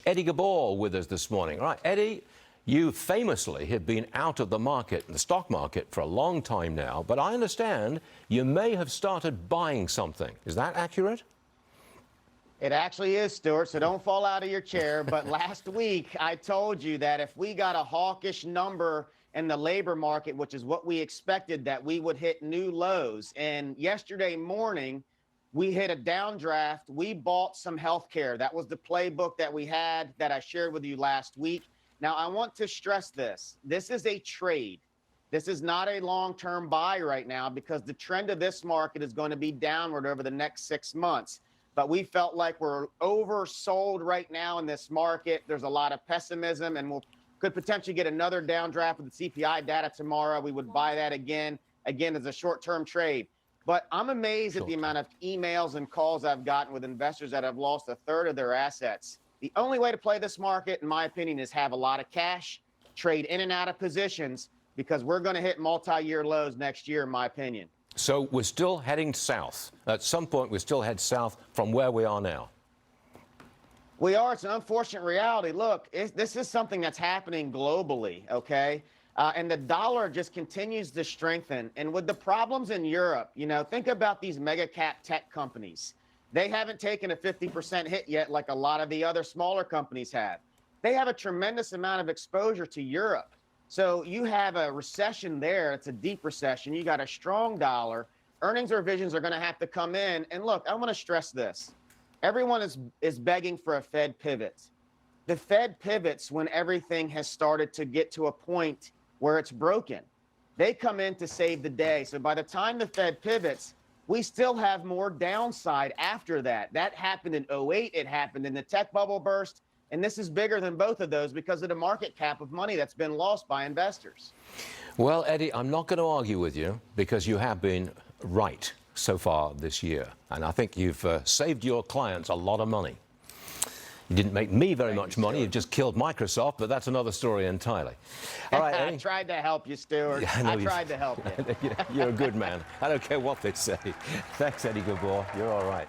Eddie Ghabour with us this morning. All right, Eddie, you famously have been out of the market, the stock market, for a long time now, but I understand you may have started buying something. Is that accurate? It actually is, Stuart, so don't fall out of your chair. But last week, I told you that if we got a hawkish number in the labor market, which is what we expected, that we would hit new lows. And yesterday morning, we hit a downdraft. We bought some healthcare. That was the playbook that we had that I shared with you last week. Now, I want to stress this. This is a trade. This is not a long-term buy right now because the trend of this market is going to be downward over the next 6 months. But we felt like we're oversold right now in this market. There's a lot of pessimism, and we could potentially get another downdraft with the CPI data tomorrow. We would buy that again as a short-term trade. But I'm amazed at the amount of emails and calls I've gotten with investors that have lost a third of their assets. The only way to play this market, in my opinion, is have a lot of cash, trade in and out of positions, because we're going to hit multi-year lows next year, in my opinion. So we're still heading south. At some point, we still head south from where we are now. We are. It's an unfortunate reality. Look, this is something that's happening globally, okay? And the dollar just continues to strengthen. And with the problems in Europe, think about these mega cap tech companies. They haven't taken a 50% hit yet like a lot of the other smaller companies have. They have a tremendous amount of exposure to Europe. So you have a recession there. It's a deep recession. You got a strong dollar. Earnings revisions are going to have to come in. And look, I want to stress this. Everyone is begging for a Fed pivot. The Fed pivots when everything has started to get to a point where it's broken. They come in to save the day. So by the time the Fed pivots, we still have more downside after that. That happened in 2008. It happened in the tech bubble burst. And this is bigger than both of those because of the market cap of money that's been lost by investors. Well, Eddie, I'm not going to argue with you because you have been right so far this year. And I think you've saved your clients a lot of money. You didn't make me very much money. You just killed Microsoft, but that's another story entirely. All right, Eddie. I tried to help you, Stuart. I tried to help you. You're a good man. I don't care what they say. Thanks, Eddie Ghabour. You're all right.